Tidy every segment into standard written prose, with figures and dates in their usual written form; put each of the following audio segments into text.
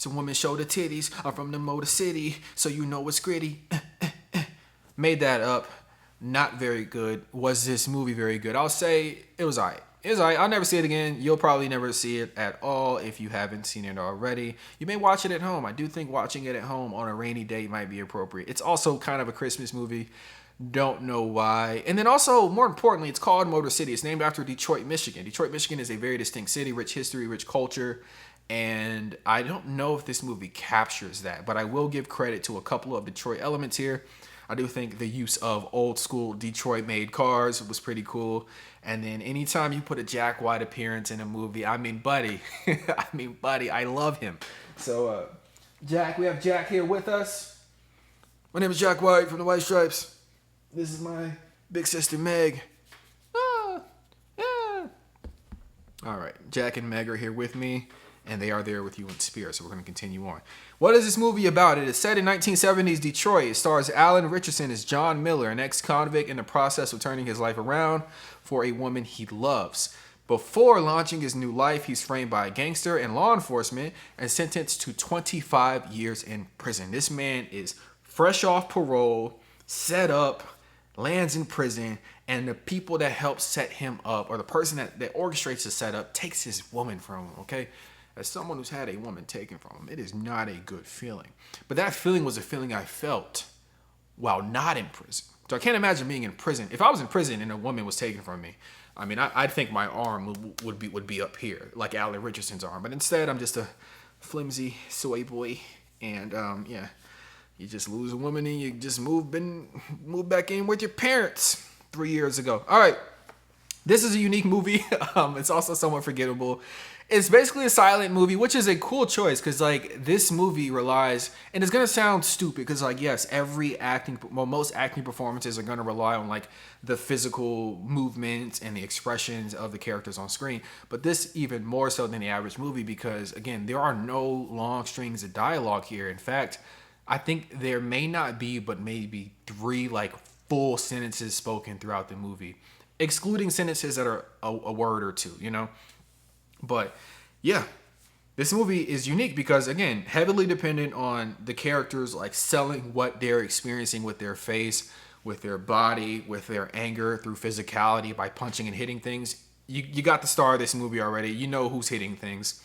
Some women show the titties. I'm from the Motor City, so you know it's gritty. Made that up. Not very good. Was this movie very good? I'll say it was alright. It was alright. I'll never see it again. You'll probably never see it at all if you haven't seen it already. You may watch it at home. I do think watching it at home on a rainy day might be appropriate. It's also kind of a Christmas movie. Don't know why. And then also, more importantly, it's called Motor City. It's named after Detroit, Michigan. Detroit, Michigan is a very distinct city, rich history, rich culture. And I don't know if this movie captures that, but I will give credit to a couple of Detroit elements here. I do think the use of old school Detroit made cars was pretty cool. And then anytime you put a Jack White appearance in a movie, I mean, buddy, I love him. So, Jack, we have Jack here with us. My name is Jack White from the White Stripes. This is my big sister, Meg. Ah, yeah. All right, Jack and Meg are here with me, and they are there with you in spirit, so we're going to continue on. What is this movie about? It is set in 1970s Detroit. It stars Alan Richardson as John Miller, an ex-convict in the process of turning his life around for a woman he loves. Before launching his new life, he's framed by a gangster and law enforcement and sentenced to 25 years in prison. This man is fresh off parole, set up, lands in prison, and the people that help set him up, or the person that orchestrates the setup, takes his woman from him, okay? As someone who's had a woman taken from him, it is not a good feeling. But that feeling was a feeling I felt while not in prison. So I can't imagine being in prison. If I was in prison and a woman was taken from me, I mean, I'd think my arm would be up here, like Alan Richardson's arm. But instead, I'm just a flimsy soy boy. And yeah, you just lose a woman and you just move back in with your parents 3 years ago. All right. This is a unique movie. It's also somewhat forgettable. It's basically a silent movie, which is a cool choice because, like, this movie relies, and it's going to sound stupid because, like, yes, most acting performances are going to rely on, like, the physical movements and the expressions of the characters on screen. But this even more so than the average movie because, again, there are no long strings of dialogue here. In fact, I think there may not be, but maybe 3, like, full sentences spoken throughout the movie, excluding sentences that are a word or two, you know? But yeah, this movie is unique because, again, heavily dependent on the characters, like, selling what they're experiencing with their face, with their body, with their anger, through physicality, by punching and hitting things. You got the star of this movie already. You know who's hitting things.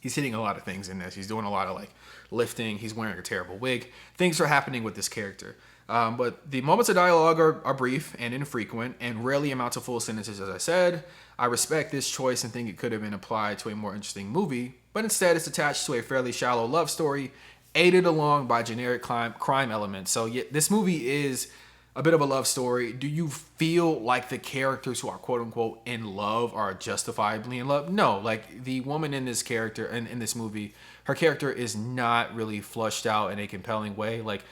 He's hitting a lot of things in this. He's doing a lot of, like, lifting. He's wearing a terrible wig. Things are happening with this character. But the moments of dialogue are brief and infrequent and rarely amount to full sentences, as I said. I respect this choice and think it could have been applied to a more interesting movie, but instead it's attached to a fairly shallow love story, aided along by generic crime elements. So yeah, this movie is a bit of a love story. Do you feel like the characters who are quote-unquote in love are justifiably in love? No, like, the woman in this character, in this movie, her character is not really flushed out in a compelling way. Like,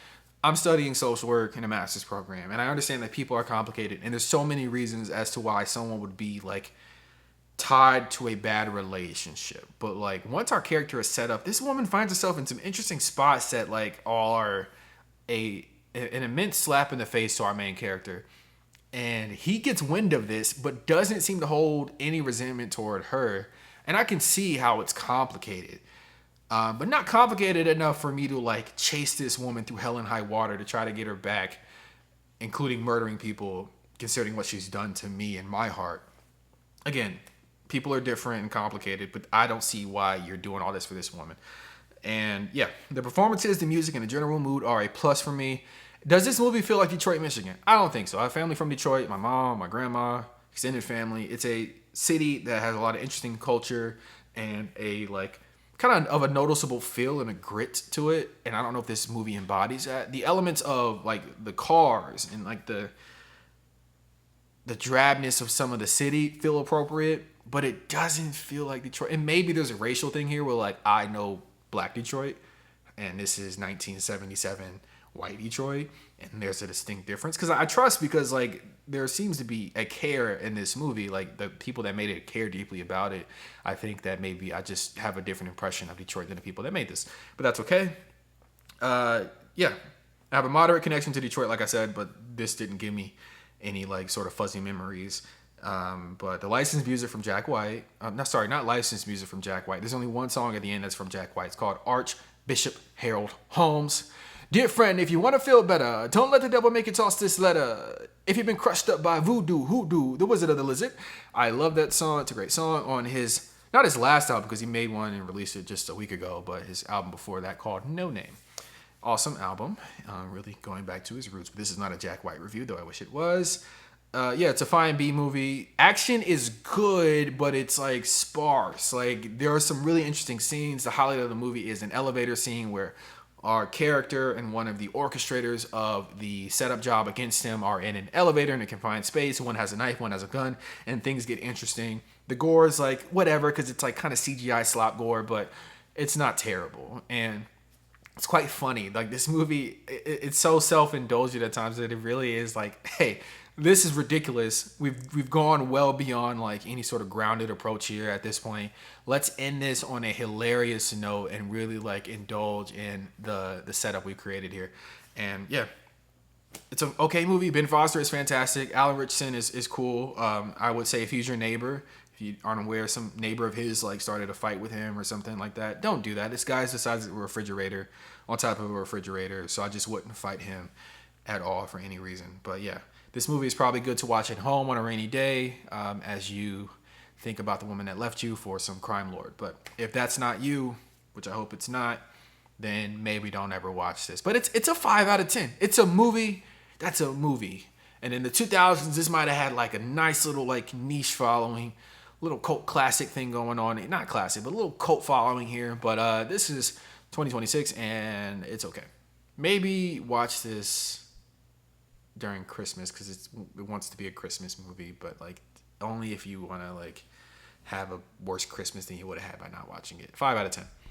I'm studying social work in a master's program, and I understand that people are complicated, and there's so many reasons as to why someone would be, like, tied to a bad relationship. But, like, once our character is set up, this woman finds herself in some interesting spots that, like, are an immense slap in the face to our main character. And he gets wind of this, but doesn't seem to hold any resentment toward her. And I can see how it's complicated. But not complicated enough for me to, like, chase this woman through hell and high water to try to get her back, including murdering people, considering what she's done to me in my heart. Again, people are different and complicated, but I don't see why you're doing all this for this woman. And yeah, the performances, the music, and the general mood are a plus for me. Does this movie feel like Detroit, Michigan? I don't think so. I have family from Detroit, my mom, my grandma, extended family. It's a city that has a lot of interesting culture and a, like, kind of a noticeable feel and a grit to it. And I don't know if this movie embodies that. The elements of, like, the cars and, like, the drabness of some of the city feel appropriate, but it doesn't feel like Detroit. And maybe there's a racial thing here where, like, I know black Detroit and this is 1977 white Detroit, and there's a distinct difference. Because I trust, because, like, there seems to be a care in this movie. Like, the people that made it care deeply about it. I think that maybe I just have a different impression of Detroit than the people that made this. But that's okay. Yeah. I have a moderate connection to Detroit, like I said, but this didn't give me any, like, sort of fuzzy memories. But the licensed music from Jack White, not licensed music from Jack White. There's only one song at the end that's from Jack White. It's called Archbishop Harold Holmes. Dear friend, if you want to feel better, don't let the devil make you toss this letter. If you've been crushed up by voodoo, hoodoo, the wizard of the lizard. I love that song. It's a great song on his, not his last album because he made one and released it just a week ago, but his album before that called No Name. Awesome album. Really going back to his roots. But this is not a Jack White review, though I wish it was. Yeah, it's a fine B movie. Action is good, but it's like sparse. Like there are some really interesting scenes. The highlight of the movie is an elevator scene where our character and one of the orchestrators of the setup job against him are in an elevator in a confined space. One has a knife, one has a gun, and things get interesting. The gore is like whatever because it's like kind of CGI slop gore, but it's not terrible. And it's quite funny. Like this movie, it's so self-indulgent at times that it really is like, hey, this is ridiculous. We've gone well beyond like any sort of grounded approach here at this point. Let's end this on a hilarious note and really like indulge in the setup we created here. And yeah, it's an okay movie. Ben Foster is fantastic. Alan Richardson is cool. I would say if he's your neighbor, if you aren't aware, some neighbor of his like started a fight with him or something like that, don't do that. This guy's the size of a refrigerator on top of a refrigerator, so I just wouldn't fight him at all for any reason. But yeah, this movie is probably good to watch at home on a rainy day as you think about the woman that left you for some crime lord. But if that's not you, which I hope it's not, then maybe don't ever watch this. But it's a 5 out of 10. It's a movie. That's a movie. And in the 2000s, this might have had like a nice little like niche following, little cult classic thing going on. Not classic, but a little cult following here. But this is 2026 and it's okay. Maybe watch this during Christmas because it wants to be a Christmas movie, but like only if you want to like have a worse Christmas than you would have had by not watching it. 5 out of 10.